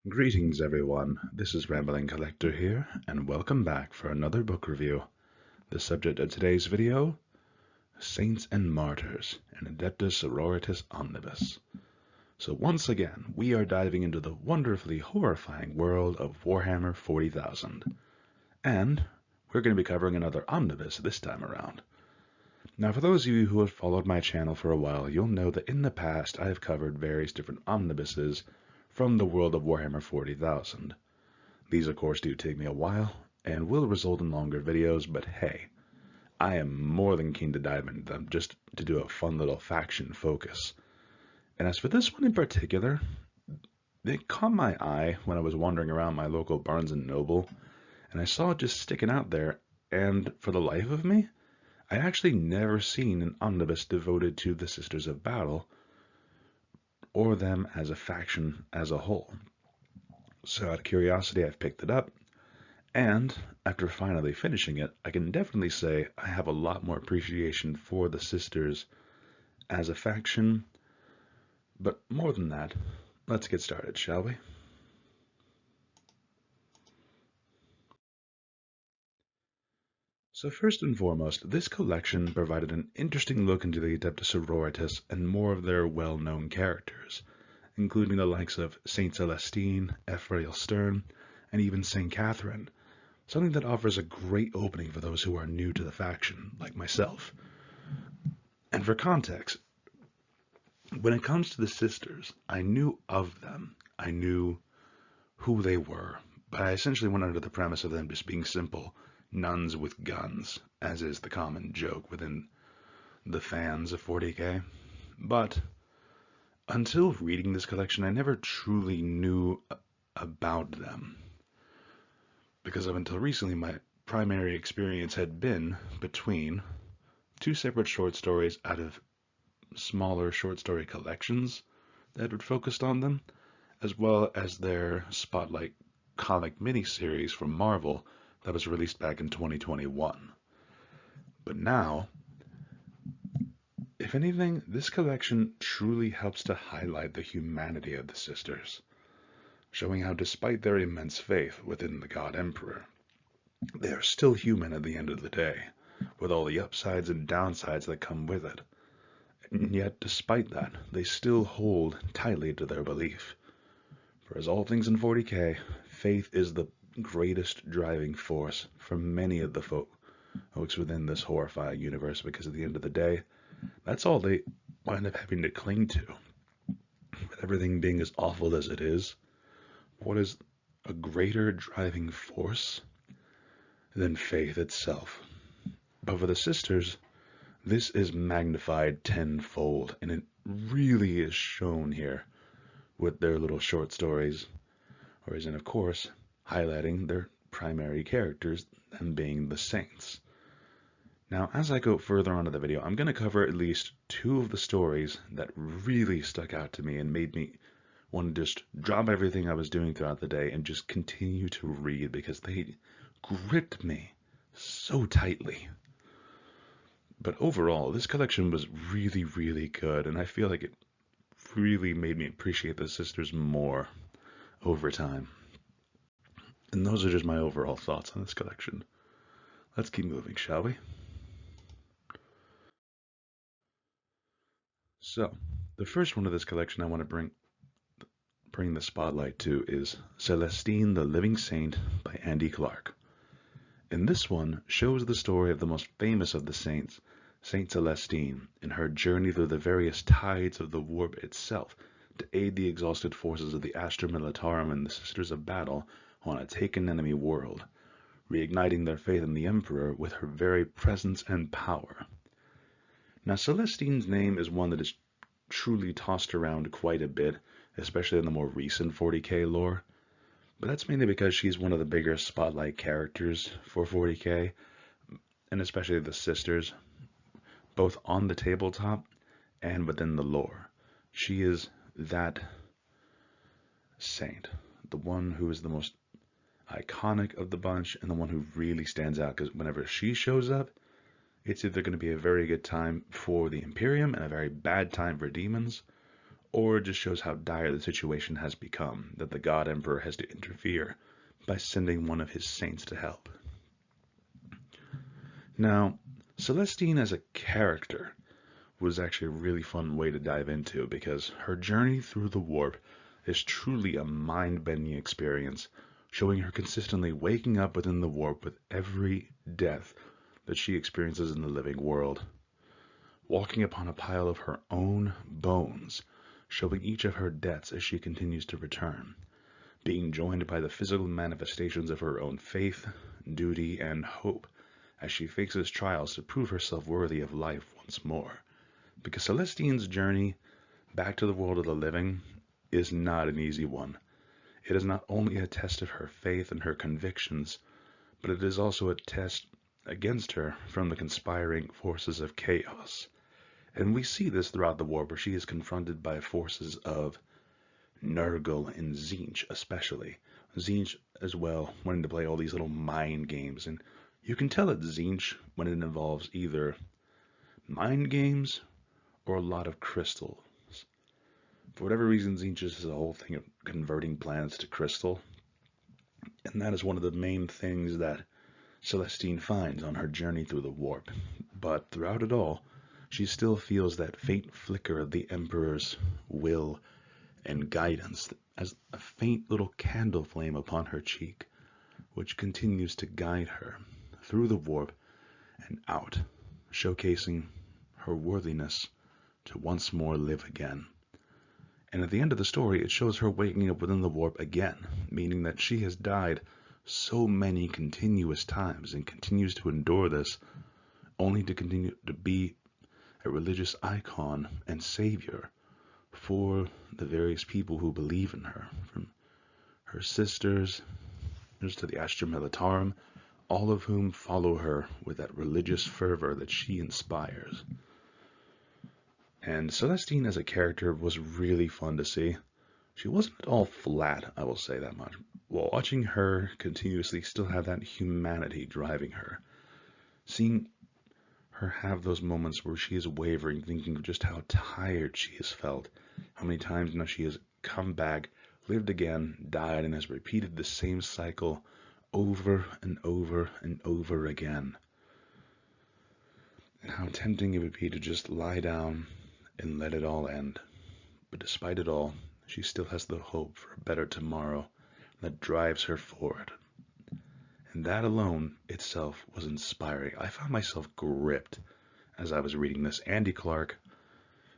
Greetings everyone, this is Rambling Collector here, and welcome back for another book review. The subject of today's video, Saints and Martyrs, an Adeptus Sororitas Omnibus. So once again, we are diving into the wonderfully horrifying world of Warhammer 40,000. And we're going to be covering another omnibus this time around. Now for those of you who have followed my channel for a while, you'll know that in the past I have covered various different omnibuses from the world of Warhammer 40,000. These of course do take me a while, and will result in longer videos, but hey, I am more than keen to dive into them just to do a fun little faction focus. And as for this one in particular, it caught my eye when I was wandering around my local Barnes & Noble, and I saw it just sticking out there, and for the life of me, I actually never seen an omnibus devoted to the Sisters of Battle, or them as a faction as a whole. So out of curiosity, I've picked it up, and after finally finishing it, I can definitely say I have a lot more appreciation for the Sisters as a faction. But more than that, let's get started, shall we? So first and foremost, this collection provided an interesting look into the Adeptus Sororitas and more of their well-known characters, including the likes of Saint Celestine, Ephrael Stern, and even Saint Catherine, something that offers a great opening for those who are new to the faction, like myself. And for context, when it comes to the Sisters, I knew of them, I knew who they were, but I essentially went under the premise of them just being simple nuns with guns, as is the common joke within the fans of 40k. But until reading this collection, I never truly knew about them, because up until recently my primary experience had been between two separate short stories out of smaller short story collections that had focused on them, as well as their Spotlight comic miniseries from Marvel that was released back in 2021. But now, if anything, this collection truly helps to highlight the humanity of the Sisters, showing how despite their immense faith within the God Emperor, they are still human at the end of the day, with all the upsides and downsides that come with it. And yet, despite that, they still hold tightly to their belief. For as all things in 40k, faith is the greatest driving force for many of the folks within this horrifying universe, because at the end of the day, that's all they wind up having to cling to. With everything being as awful as it is, what is a greater driving force than faith itself? But for the Sisters, this is magnified tenfold, and it really is shown here with their little short stories, whereas in, of course, highlighting their primary characters, them being the Saints. Now, as I go further on in the video, I'm going to cover at least two of the stories that really stuck out to me and made me want to just drop everything I was doing throughout the day and just continue to read, because they gripped me so tightly. But overall, this collection was really, really good, and I feel like it really made me appreciate the Sisters more over time. And those are just my overall thoughts on this collection. Let's keep moving, shall we? So, the first one of this collection I want to bring the spotlight to is Celestine the Living Saint by Andy Clark. And this one shows the story of the most famous of the saints, Saint Celestine, in her journey through the various tides of the warp itself to aid the exhausted forces of the Astra Militarum and the Sisters of Battle on a taken enemy world, reigniting their faith in the Emperor with her very presence and power. Now, Celestine's name is one that is truly tossed around quite a bit, especially in the more recent 40k lore, but that's mainly because she's one of the bigger spotlight characters for 40k, and especially the Sisters, both on the tabletop and within the lore. She is that saint, the one who is the most iconic of the bunch and the one who really stands out, because whenever she shows up, it's either going to be a very good time for the Imperium and a very bad time for demons, or it just shows how dire the situation has become, that the God Emperor has to interfere by sending one of his saints to help. Now, Celestine as a character was actually a really fun way to dive into, because her journey through the warp is truly a mind-bending experience, showing her consistently waking up within the warp with every death that she experiences in the living world, walking upon a pile of her own bones, showing each of her deaths as she continues to return, being joined by the physical manifestations of her own faith, duty, and hope as she faces trials to prove herself worthy of life once more. Because Celestine's journey back to the world of the living is not an easy one. It is not only a test of her faith and her convictions, but it is also a test against her from the conspiring forces of chaos. And we see this throughout the war, where she is confronted by forces of Nurgle and Tzeentch especially. Tzeentch as well, wanting to play all these little mind games, and you can tell it's Tzeentch when it involves either mind games or a lot of crystals. For whatever reason, Tzeentch is a whole thing of converting planets to crystal, and that is one of the main things that Celestine finds on her journey through the warp. But throughout it all, she still feels that faint flicker of the Emperor's will and guidance as a faint little candle flame upon her cheek, which continues to guide her through the warp and out, showcasing her worthiness to once more live again. And at the end of the story, it shows her waking up within the warp again, meaning that she has died so many continuous times and continues to endure this, only to continue to be a religious icon and savior for the various people who believe in her, from her sisters to the Astra Militarum, all of whom follow her with that religious fervor that she inspires. And Celestine as a character was really fun to see. She wasn't at all flat, I will say that much, while watching her continuously still have that humanity driving her. Seeing her have those moments where she is wavering, thinking of just how tired she has felt, how many times now she has come back, lived again, died, and has repeated the same cycle over and over and over again. And how tempting it would be to just lie down and let it all end. But despite it all, she still has the hope for a better tomorrow that drives her forward. And that alone itself was inspiring. I found myself gripped as I was reading this. Andy Clark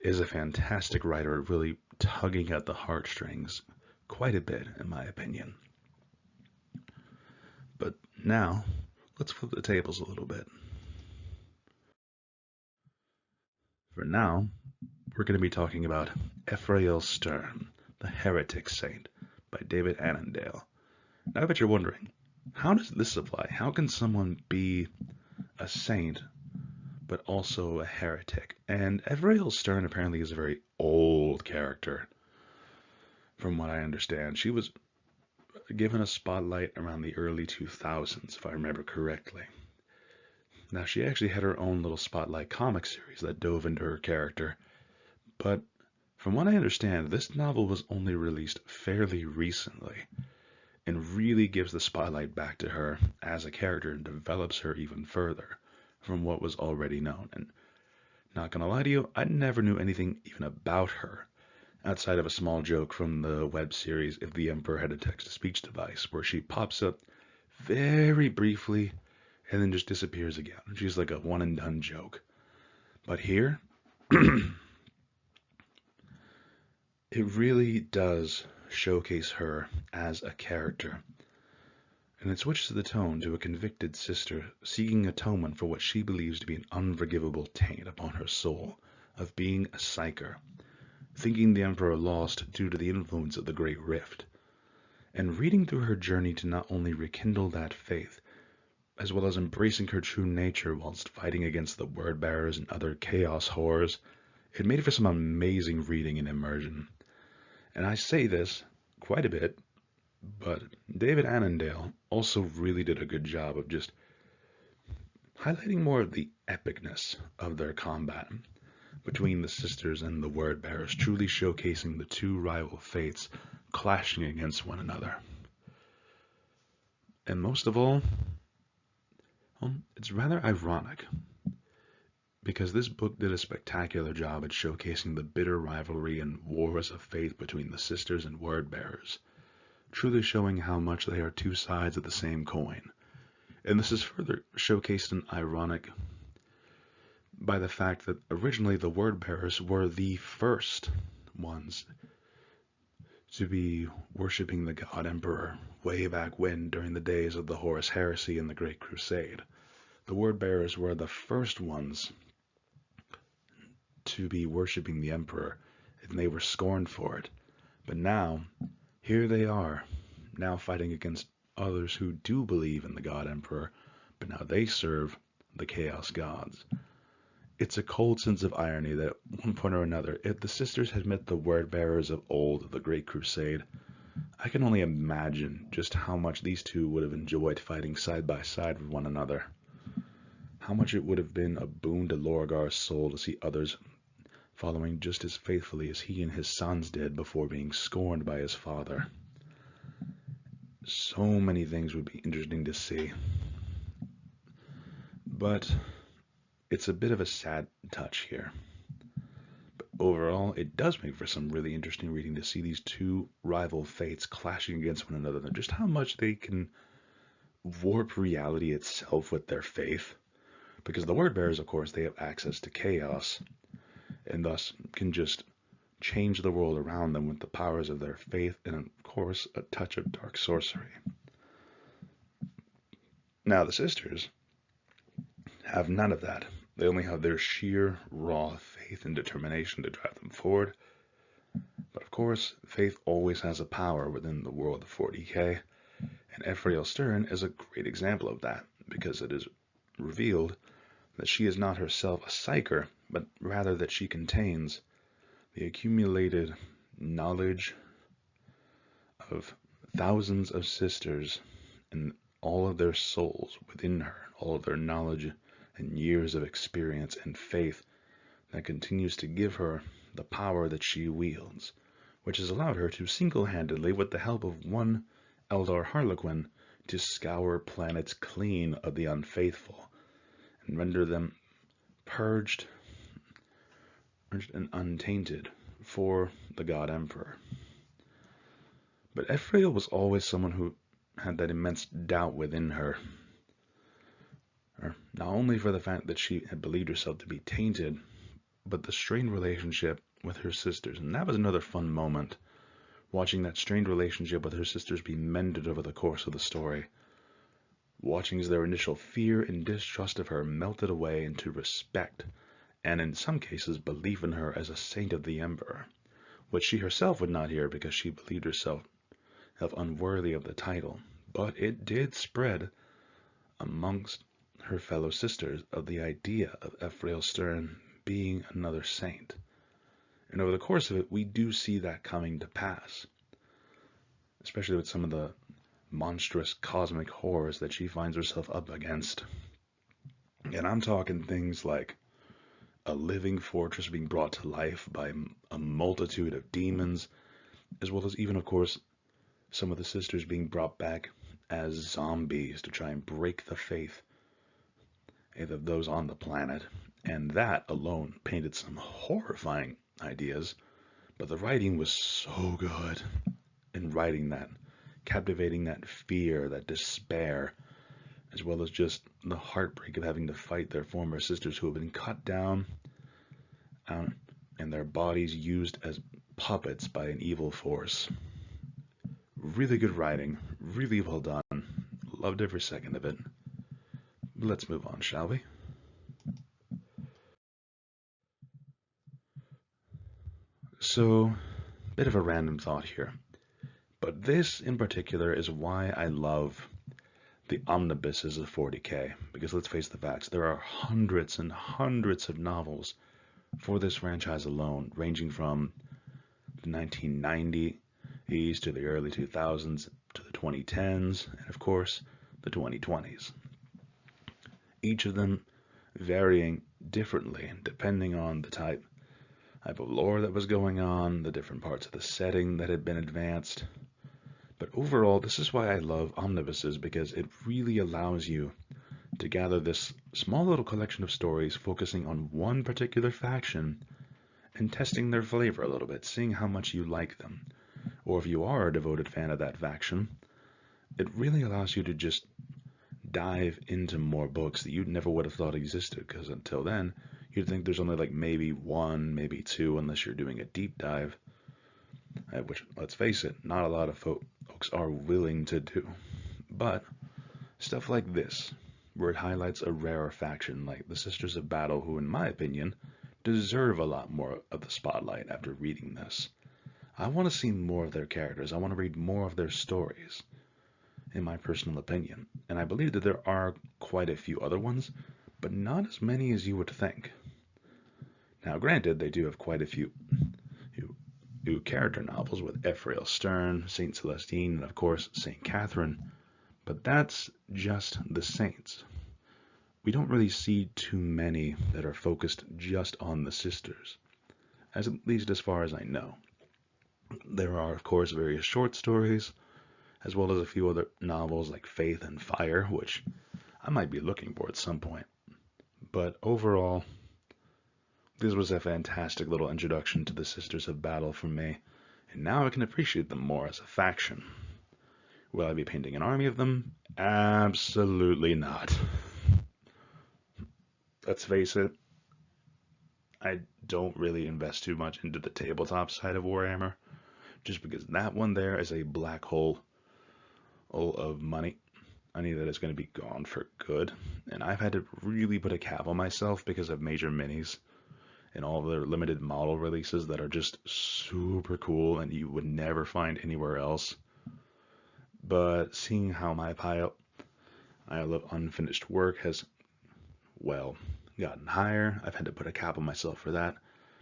is a fantastic writer, really tugging at the heartstrings quite a bit, in my opinion. But now, let's flip the tables a little bit. For now, we're going to be talking about Ephrael Stern, the Heretic Saint, by David Annandale. Now I bet you're wondering, how does this apply? How can someone be a saint, but also a heretic? And Ephrael Stern apparently is a very old character, from what I understand. She was given a spotlight around the early 2000s, if I remember correctly. Now, she actually had her own little spotlight comic series that dove into her character, but from what I understand, this novel was only released fairly recently, and really gives the spotlight back to her as a character and develops her even further from what was already known. And not gonna lie to you, I never knew anything even about her, outside of a small joke from the web series If the Emperor Had a Text-to-Speech Device, where she pops up very briefly and then just disappears again. She's like a one-and-done joke. But here, it really does showcase her as a character, and it switches the tone to a convicted sister seeking atonement for what she believes to be an unforgivable taint upon her soul of being a psyker, thinking the Emperor lost due to the influence of the Great Rift, and reading through her journey to not only rekindle that faith, as well as embracing her true nature whilst fighting against the word bearers and other chaos horrors. It made for some amazing reading and immersion. And I say this quite a bit, but David Annandale also really did a good job of just highlighting more of the epicness of their combat, between the sisters and the word bearers, truly showcasing the two rival faiths clashing against one another. And most of all, it's rather ironic, because this book did a spectacular job at showcasing the bitter rivalry and wars of faith between the sisters and word bearers, truly showing how much they are two sides of the same coin. And this is further showcased and ironic by the fact that originally the word bearers were the first ones to be worshipping the God Emperor way back when, during the days of the Horus Heresy and the Great Crusade. The word bearers were the first ones to be worshipping the Emperor, and they were scorned for it. But now, here they are, now fighting against others who do believe in the God Emperor, but now they serve the Chaos Gods. It's a cold sense of irony that at one point or another, if the sisters had met the word bearers of old of the Great Crusade, I can only imagine just how much these two would have enjoyed fighting side by side with one another. How much it would have been a boon to Lorgar's soul to see others following just as faithfully as he and his sons did before being scorned by his father. So many things would be interesting to see. But it's a bit of a sad touch here. But overall, it does make for some really interesting reading to see these two rival faiths clashing against one another, and just how much they can warp reality itself with their faith. Because the word bearers, of course, they have access to chaos, and thus can just change the world around them with the powers of their faith and, of course, a touch of dark sorcery. Now, the sisters have none of that. They only have their sheer, raw faith and determination to drive them forward. But, of course, faith always has a power within the world of 40k, and Ephrael Stern is a great example of that, because it is revealed that she is not herself a psyker, but rather that she contains the accumulated knowledge of thousands of sisters and all of their souls within her, all of their knowledge and years of experience and faith that continues to give her the power that she wields, which has allowed her to single-handedly, with the help of one Eldar Harlequin, to scour planets clean of the unfaithful and render them purged and untainted for the God Emperor. But Ephrael was always someone who had that immense doubt within her, not only for the fact that she had believed herself to be tainted, but the strained relationship with her sisters. And that was another fun moment, watching that strained relationship with her sisters be mended over the course of the story, watching as their initial fear and distrust of her melted away into respect, and in some cases belief in her as a saint of the Emperor, which she herself would not hear because she believed herself unworthy of the title. But it did spread amongst her fellow sisters of the idea of Ephrael Stern being another saint. And over the course of it, we do see that coming to pass, especially with some of the monstrous cosmic horrors that she finds herself up against. And I'm talking things like a living fortress being brought to life by a multitude of demons, as well as even, of course, some of the sisters being brought back as zombies to try and break the faith of those on the planet. And that alone painted some horrifying ideas, but the writing was so good in writing that, captivating that fear, that despair, as well as just the heartbreak of having to fight their former sisters who have been cut down and their bodies used as puppets by an evil force. Really good writing, really well done. Loved every second of it. Let's move on, shall we? So, bit of a random thought here, but this in particular is why I love the omnibuses of 40k, because let's face the facts, there are hundreds and hundreds of novels for this franchise alone, ranging from the 1990s to the early 2000s to the 2010s, and of course the 2020s. Each of them varying differently depending on the type type of lore that was going on, the different parts of the setting that had been advanced. But overall, this is why I love omnibuses, because it really allows you to gather this small little collection of stories focusing on one particular faction and testing their flavor a little bit, seeing how much you like them. Or if you are a devoted fan of that faction, it really allows you to just dive into more books that you never would have thought existed, because until then, you'd think there's only like maybe one, maybe two, unless you're doing a deep dive, which, let's face it, not a lot of folks are willing to do. But stuff like this, where it highlights a rarer faction like the Sisters of Battle, who, in my opinion, deserve a lot more of the spotlight after reading this. I want to see more of their characters. I want to read more of their stories, in my personal opinion. And I believe that there are quite a few other ones, but not as many as you would think. Now, granted, they do have quite a few new character novels with Ephrael Stern, Saint Celestine, and of course Saint Catherine, but that's just the saints. We don't really see too many that are focused just on the sisters, at least as far as I know. There are, of course, various short stories, as well as a few other novels like Faith and Fire, which I might be looking for at some point. But overall, this was a fantastic little introduction to the Sisters of Battle for me, and now I can appreciate them more as a faction. Will I be painting an army of them? Absolutely not. Let's face it, I don't really invest too much into the tabletop side of Warhammer, just because that one there is a black hole of money. I know that it's going to be gone for good, and I've had to really put a cap on myself because of major minis and all of their limited model releases that are just super cool and you would never find anywhere else. But seeing how my pile of unfinished work has, well, gotten higher, I've had to put a cap on myself for that.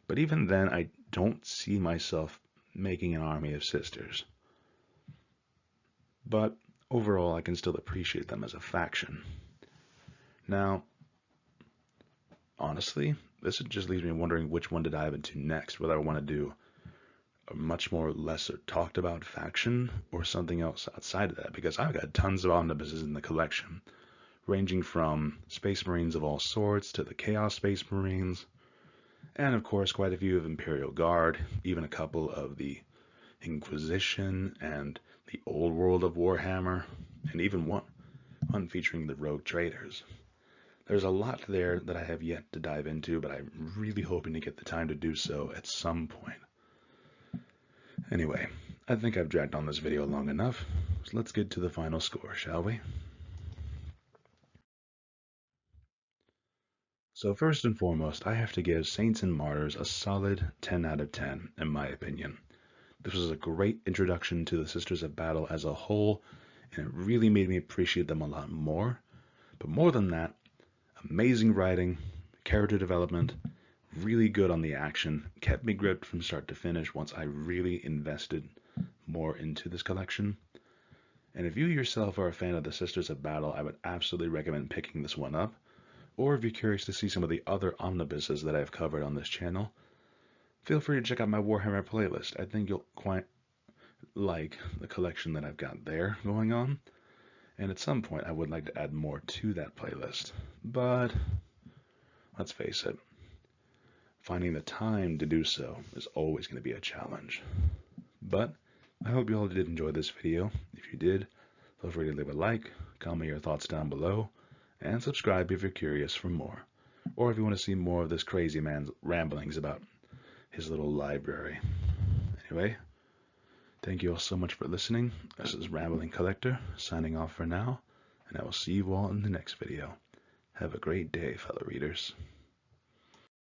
But even then, I don't see myself making an army of sisters. But overall, I can still appreciate them as a faction. Now, honestly, this just leaves me wondering which one to dive into next, whether I want to do a much more lesser talked about faction or something else outside of that, because I've got tons of omnibuses in the collection, ranging from Space Marines of all sorts to the Chaos Space Marines, and of course quite a few of Imperial Guard, even a couple of the Inquisition and the Old World of Warhammer, and even one featuring the Rogue Traders. There's a lot there that I have yet to dive into, but I'm really hoping to get the time to do so at some point. Anyway, I think I've dragged on this video long enough, so let's get to the final score, shall we? So first and foremost, I have to give Saints and Martyrs a solid 10 out of 10, in my opinion. This was a great introduction to the Sisters of Battle as a whole, and it really made me appreciate them a lot more. But more than that, amazing writing, character development, really good on the action, kept me gripped from start to finish once I really invested more into this collection. And if you yourself are a fan of the Sisters of Battle, I would absolutely recommend picking this one up. Or if you're curious to see some of the other omnibuses that I've covered on this channel, feel free to check out my Warhammer playlist. I think you'll quite like the collection that I've got there going on. And at some point, I would like to add more to that playlist. But let's face it, finding the time to do so is always going to be a challenge. But I hope you all did enjoy this video. If you did, feel free to leave a like, comment your thoughts down below, and subscribe if you're curious for more. Or if you want to see more of this crazy man's ramblings about his little library. Anyway, thank you all so much for listening. This is Rambling Collector, signing off for now, and I will see you all in the next video. Have a great day, fellow readers.